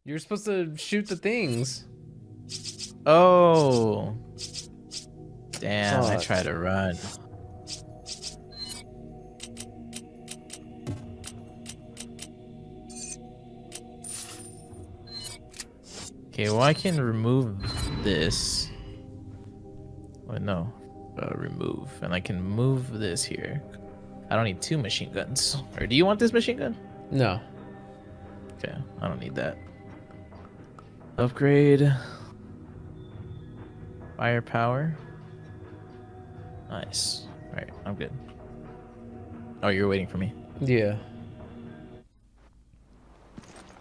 You're supposed to shoot the things. Oh. Damn, I Fuck. tried to run. Okay, well I can remove this. Wait, no. Remove. And I can move this here. I don't need 2 machine guns. Or do you want this machine gun? No. Okay, I don't need that. Upgrade. Firepower. Nice. Alright, I'm good. Oh, you're waiting for me. Yeah.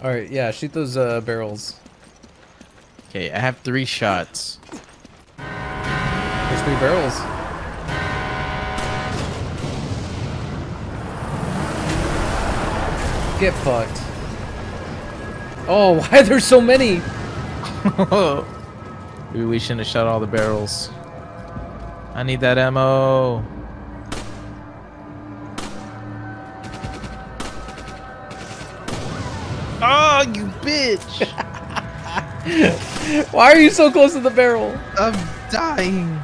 All right. Yeah. Shoot those barrels. Okay, I have 3 shots. There's 3 barrels. Get fucked. Oh, why are there so many? Maybe we shouldn't have shot all the barrels. I need that ammo. Oh, you bitch! Why are you so close to the barrel? I'm dying.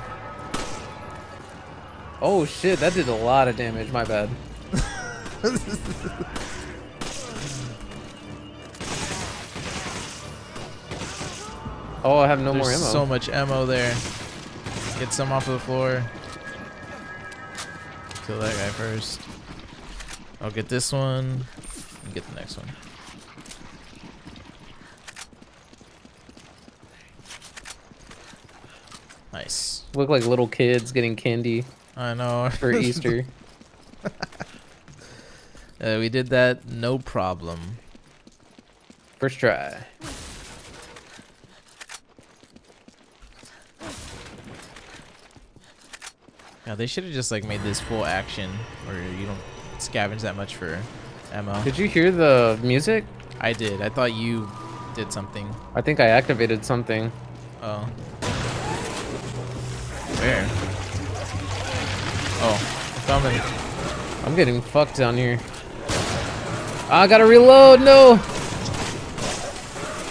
Oh shit, that did a lot of damage. My bad. Oh, I have no more There's ammo. so much ammo there. Get some off of the floor. Kill that guy first. I'll get this one. And get the next one. Nice. Look like little kids getting candy I know. for Easter. We did that, no problem. First try. Yeah, they should have just like made this full action, where you don't scavenge that much for ammo. Did you hear the music? I did. I thought you did something. I think I activated something. Oh. Where? Oh, I'm coming. I'm getting fucked down here. I gotta reload. No.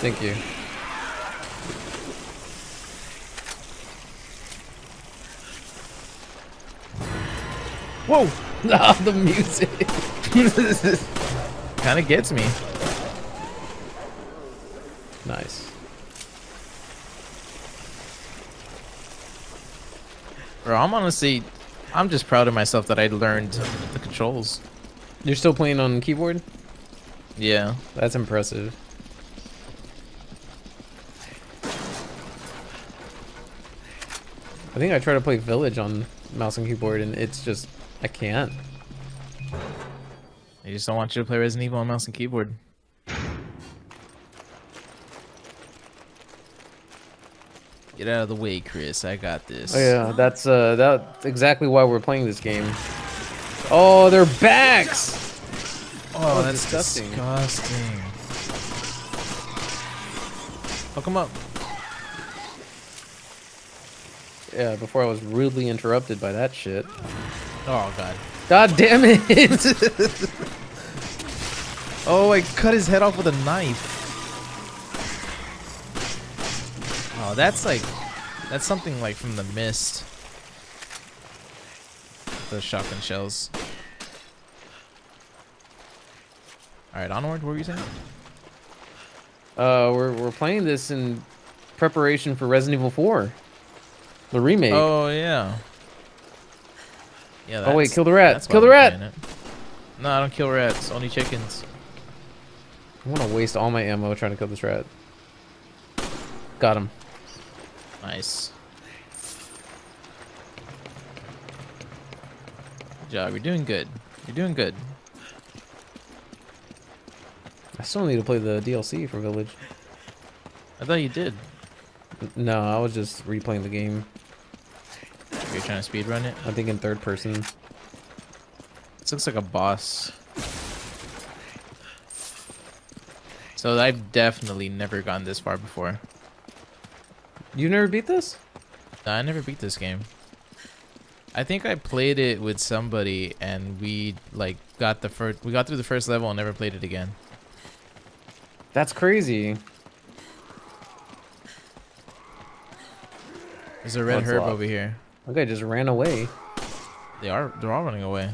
Thank you. Whoa! Ah, the music. Kind of gets me. Nice. Bro, I'm just proud of myself that I learned the controls. You're still playing on keyboard? Yeah. That's impressive. I think I try to play Village on mouse and keyboard, and it's just I can't. I just don't want you to play Resident Evil on mouse and keyboard. Get out of the way, Chris. I got this. Oh yeah, that's exactly why we're playing this game. Oh, they're backs. Oh, that's disgusting. disgusting. Hook him up. Yeah, before I was rudely interrupted by that shit. Oh, God. God damn it! Oh, I cut his head off with a knife. Oh, that's something like from The Mist. The shotgun shells. Alright, onward, what were you saying? We're playing this in preparation for Resident Evil 4, the remake. Oh, yeah. Yeah, Oh wait, that's- kill the rat! that's why Kill the we're rat! playing it. No, I don't kill rats, only chickens. I want to waste all my ammo trying to kill this rat. Got him. Nice. Good job, you're doing good. You're doing good. I still need to play the DLC for Village. I thought you did. No, I was just replaying the game. You're trying to speedrun it? I think in third person. This looks like a boss. So I've definitely never gone this far before. You never beat this? Nah, I never beat this game. I think I played it with somebody and we got through the first level and never played it again. That's crazy. There's a red it's herb locked. over here. Okay, just ran away. They're all running away.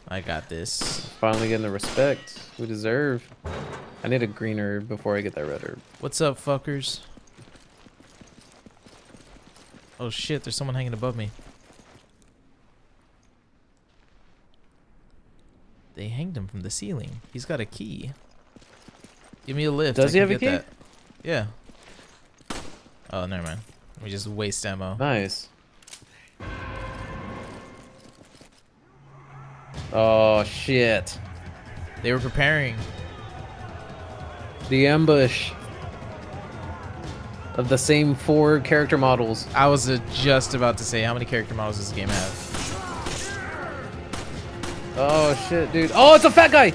I got this. Finally getting the respect we deserve. I need a green herb before I get that red herb. What's up, fuckers? Oh shit, there's someone hanging above me. They hanged him from the ceiling. He's got a key. Give me a lift. Does he I can have a get key? that. Yeah. Oh, never mind. We just waste ammo. Nice. Oh shit. They were preparing. The ambush of the same 4 character models. I was just about to say, how many character models does this game have? Oh shit, dude. Oh, it's a fat guy.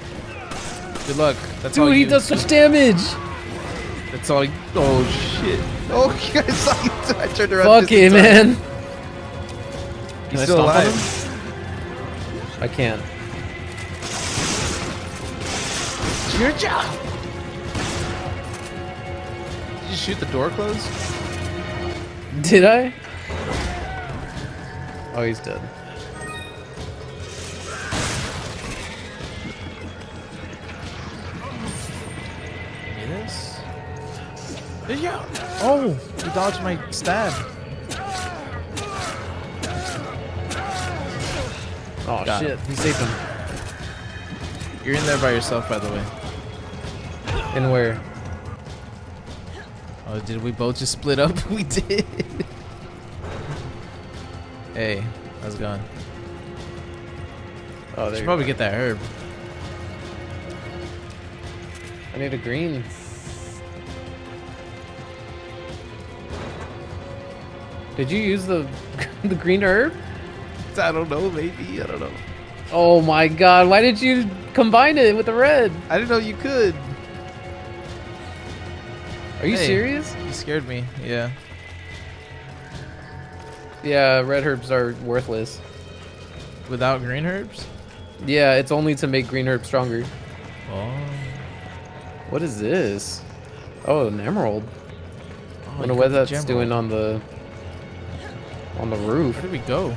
Good luck. That's all Dude, he you. does such damage. That's all. Oh shit. Oh, you guys saw you. I turned around. Fuck it, man. He's Can I still stomp on alive. him? I can't. It's your job. Did you shoot the door closed? Did I? Oh, he's dead. Give me this. Yeah. Oh, he dodged my stab. Oh Got shit, he saved him. You're in there by yourself, by the way. And where? Oh, did we both just split up? We did. Hey, how's it going? Oh, there Should you probably go. get that herb. I need a green. Did you use the the green herb? I don't know, maybe. I don't know. Oh my god, why did you combine it with the red? I didn't know you could. Are you Hey. serious? You scared me. Yeah. Yeah, red herbs are worthless. Without green herbs? Yeah, it's only to make green herbs stronger. Oh. What is this? Oh, an emerald. Oh, Wonder you what got the that's gem doing roll. on the roof. Where did we go?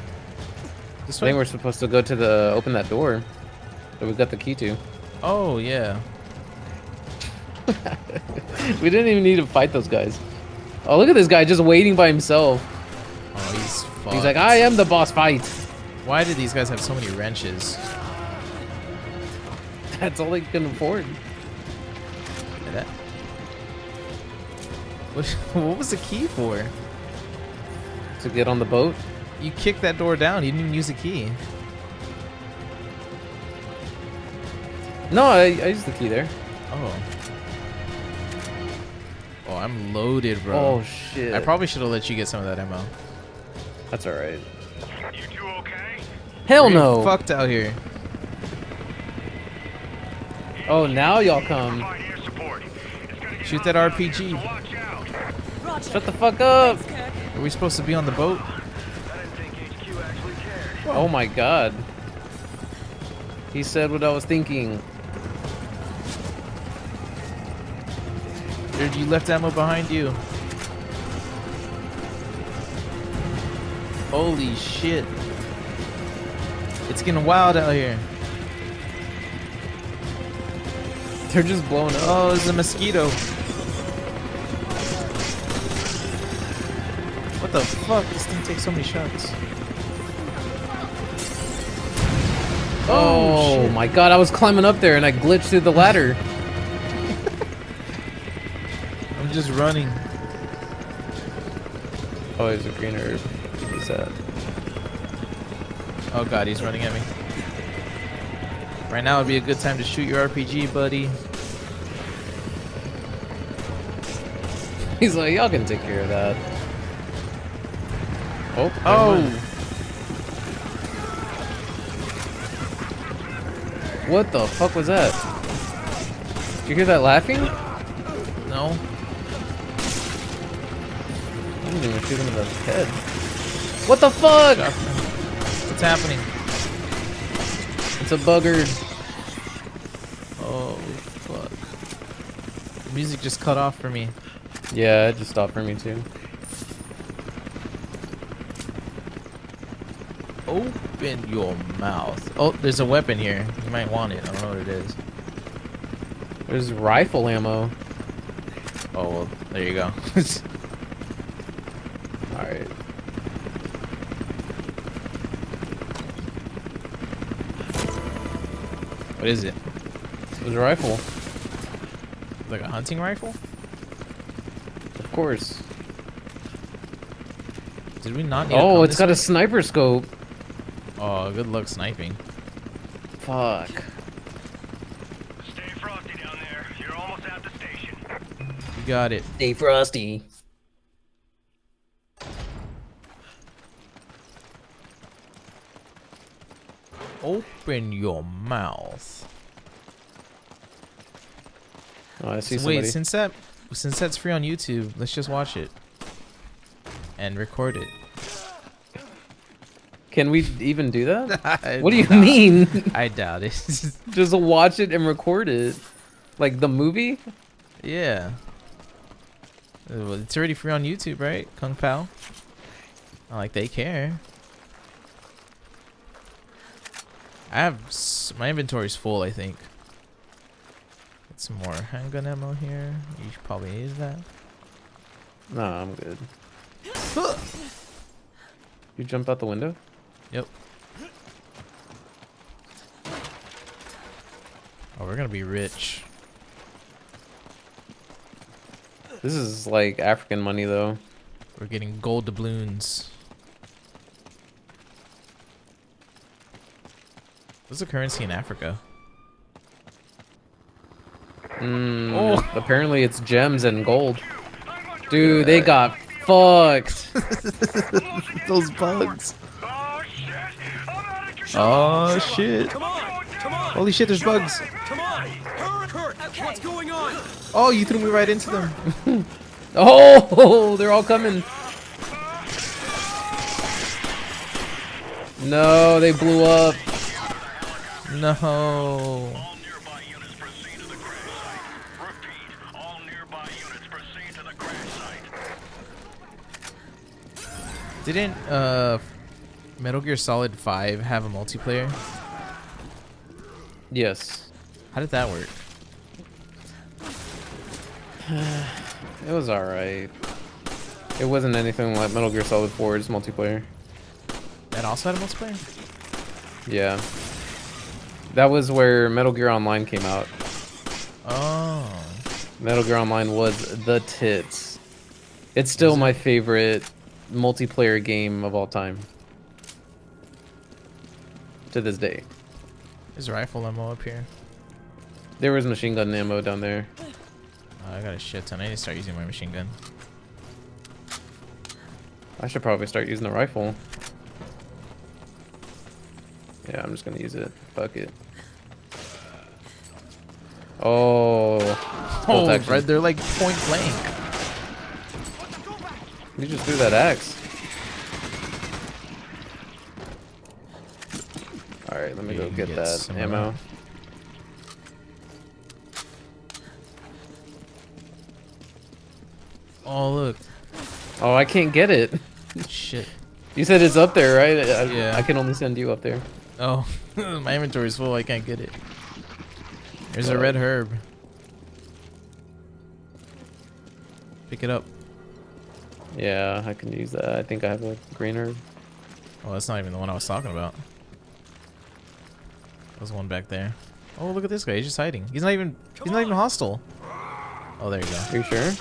This I think way? we're supposed to go to the open that door that we've got the key to. Oh, yeah. We didn't even need to fight those guys. Oh, look at this guy just waiting by himself. Oh, he's fucked. He's like, I am the boss fight. Why do these guys have so many wrenches? That's all they can afford. Like that? What was the key for? To get on the boat. You kicked that door down. You didn't even use the key. No, I used the key there. Oh. Oh, I'm loaded, bro. Oh, shit. I probably should have let you get some of that ammo. That's alright. You two okay? Hell We're no. fucked out here. Oh, now y'all come. Provide air support. It's gonna get Shoot that hot out here, RPG. so watch out. Shut the fuck up. Are we supposed to be on the boat? I didn't think HQ actually cared. Oh my god. He said what I was thinking. Dude, you left ammo behind you. Holy shit. It's getting wild out here. They're just blowing up. Oh, there's a mosquito. What the fuck? This thing takes so many shots. Oh, shit. my god, I was climbing up there and I glitched through the ladder. I'm just running. Oh, there's a green herb. What's that? Oh god, he's running at me. Right now would be a good time to shoot your RPG, buddy. He's like, y'all can take care of that. Oh, never Oh! mind. What the fuck was that? Did you hear that laughing? No? I didn't even shoot him in the head. What the fuck? Shotgun. What's happening? It's a buggard. Oh, fuck. The music just cut off for me. Yeah, it just stopped for me too. Open your mouth. Oh, there's a weapon here. You might want it. I don't know what it is. There's rifle ammo. Oh, well, there you go. Alright. What is it? There's a rifle. Like a hunting rifle? Of course. Did we not need to Oh, come it's this got way? a sniper scope. Oh, good luck sniping. Fuck. Stay frosty down there. You're almost at the station. You got it. Stay frosty. Open your mouth. Oh, I see So somebody. wait, since that's free on YouTube, let's just watch it and record it. Can we even do that? What do you Nah, mean? I doubt it. Just watch it and record it. Like the movie? Yeah. Well, it's already free on YouTube, right? Kung Pao. Not like they care. I have my inventory's full, I think. Get some more handgun ammo here. You should probably need that. Nah, I'm good. You jump out the window? Yep. Oh, we're gonna be rich. This is like African money though. We're getting gold doubloons. What's the currency in Africa? Oh, apparently it's gems and gold. Dude, they got fucked. Those bugs. Oh shit! I'm out of control. Oh shit. Come on! Come on! Holy shit, there's bugs. Come on! Kurt! What's going on? Oh, you threw me right into them. Oh, they're all coming. No, they blew up. No. All nearby units proceed to the crash site. Repeat, all nearby units proceed to the crash site. Didn't Metal Gear Solid 5 have a multiplayer? Yes. How did that work? It was alright. It wasn't anything like Metal Gear Solid 4's multiplayer. That also had a multiplayer? Yeah. That was where Metal Gear Online came out. Oh. Metal Gear Online was the tits. It's still my favorite multiplayer game of all time. To this day. There's rifle ammo up here. There was machine gun ammo down there. Oh, I got a shit ton. I need to start using my machine gun. I should probably start using the rifle. Yeah, I'm just gonna use it. Fuck it. Oh. Bolt Oh, action. right, they're like point blank. You just threw that axe. Alright, let me Yeah, go you can get get that some of ammo. that. Oh, look. Oh, I can't get it. Shit. You said it's up there, right? Yeah. I can only send you up there. Oh, my inventory's full. I can't get it. There's a red herb. Pick it up. Yeah, I can use that. I think I have a green herb. Oh, that's not even the one I was talking about. There's one back there. Oh, look at this guy. He's just hiding. He's not even hostile. Oh, there you go. Are you sure?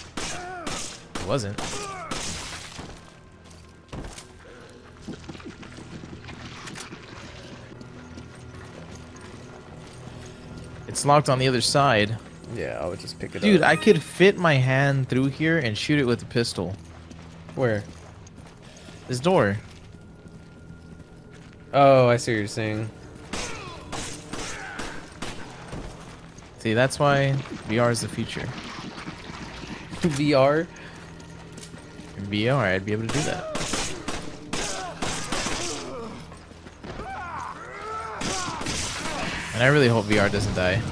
It wasn't. It's locked on the other side. Yeah, I would just pick it Dude, up. I could fit my hand through here and shoot it with a pistol. Where? This door. Oh, I see what you're saying. See, that's why VR is the future. VR? In VR, I'd be able to do that. And I really hope VR doesn't die.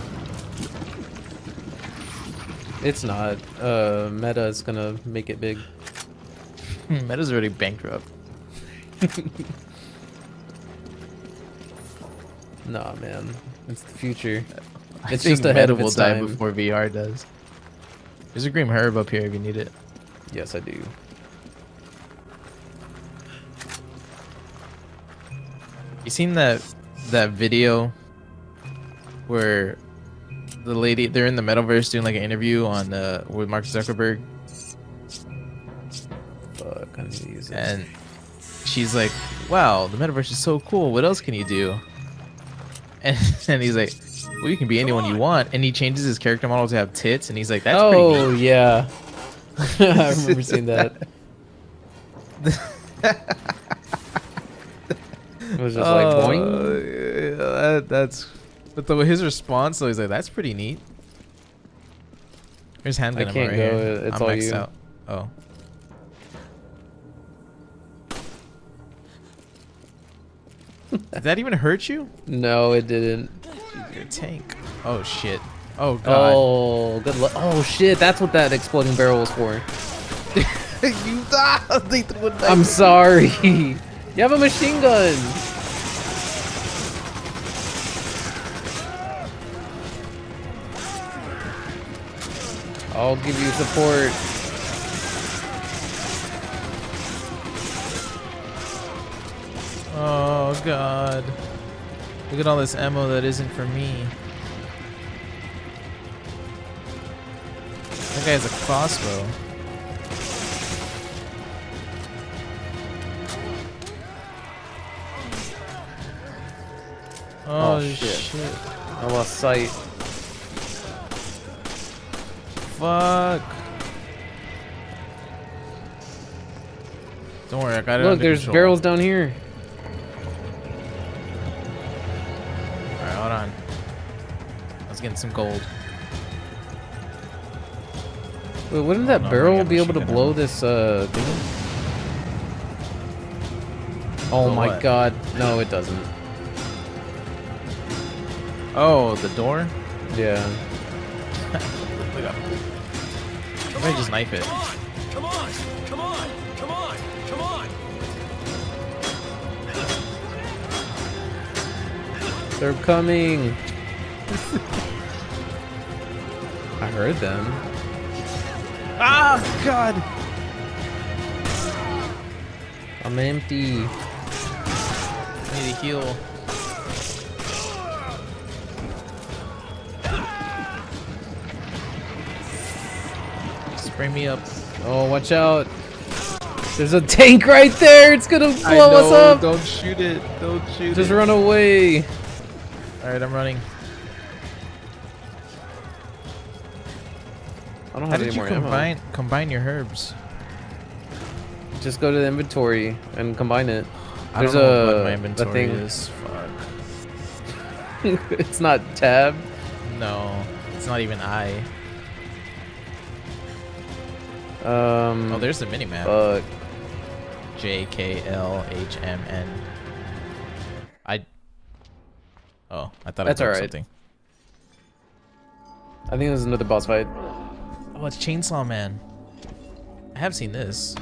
It's not. Meta is gonna make it big. Meta's already bankrupt. Nah, man. It's the future. I It's think just ahead Meta of will its die time. before VR does. There's a green herb up here if you need it. Yes, I do. You seen that video where the lady they're in the metaverse doing like an interview on with Mark Zuckerberg, Fuck, I need to use it. and she's like, "Wow, the metaverse is so cool. What else can you do?" And he's like, "Well, you can be anyone you want." And he changes his character model to have tits, and he's like, "That's pretty Oh, neat." yeah. I remember seeing that. It was just like, boing. Yeah, that's. But his response, though, he's like, "That's pretty neat." Here's handgun I ammo can't right go, here. it's I'm all maxed you. out. Oh. Did that even hurt you? No, it didn't. You're a tank. Oh shit. Oh god. Oh, good luck. Oh, shit. That's what that exploding barrel was for. You thought they threw a knife. I'm sorry. You have a machine gun. I'll give you support. Oh god. Look at all this ammo that isn't for me. That guy has a crossbow. Oh, shit. I lost sight. Fuck. Don't worry, I got it Look, under there's control. barrels down here. Alright, hold on. Let's get some gold. Wait, wouldn't that no, I barrel got be able to machine gun blow ammo. this thing? Oh Blow my what? god. No, it doesn't. Oh, the door? Yeah. Look up. Let me just knife it. Come on! Come on! Come on! Come on! They're coming. I heard them. Ah, God! I'm empty. I need to heal. Spray me up. Oh, watch out. There's a tank right there. It's gonna blow us up. Don't shoot it. Don't shoot Just it. run away. Alright, I'm running. I don't How have did any you more ammo. combine your herbs? Just go to the inventory and combine it. I There's don't know what my a inventory thing. is. Fuck. It's not tab. No, it's not even I. Oh, Oh, there's the minimap. Fuck. JKLHMN. Oh, I thought That's I broke alright. something. I think there's another boss fight. Oh, it's Chainsaw Man. I have seen this.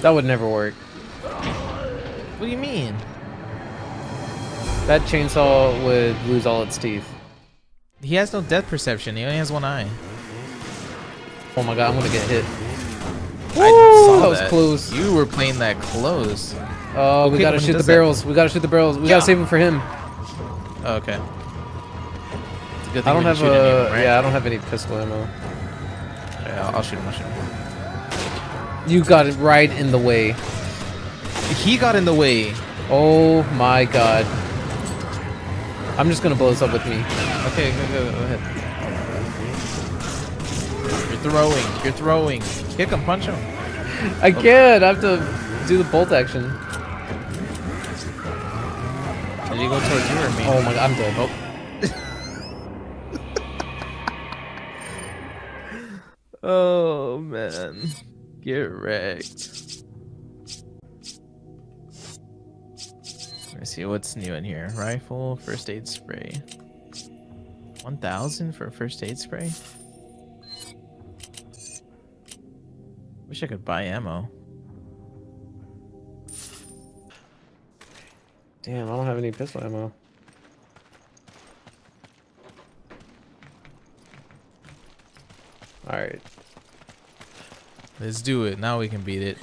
That would never work. What do you mean? That chainsaw would lose all its teeth. He has no depth perception. He only has one eye. Oh my god, I'm gonna get hit. I saw that was close. You were playing that close. Oh, we Okay, gotta when he shoot the does that- barrels. We gotta shoot the barrels. We Yeah. gotta save them for him. Oh, okay. It's a good I thing don't we have didn't shoot any of them, right? yeah, I don't have any pistol ammo. Yeah, I'll shoot him. I'll shoot him. You got it right in the way. He got in the way. Oh my god. I'm just gonna blow this up with me. Okay, go ahead. You're throwing. You're throwing. Kick him, punch him. I can't. I have to do the bolt action. Did he go towards you or me? Oh my god, I'm dead. Oh. Oh man. Get wrecked. Let me see what's new in here. Rifle, first aid spray. 1,000 for a first aid spray? Wish I could buy ammo. Damn, I don't have any pistol ammo. Alright. Let's do it. Now we can beat it.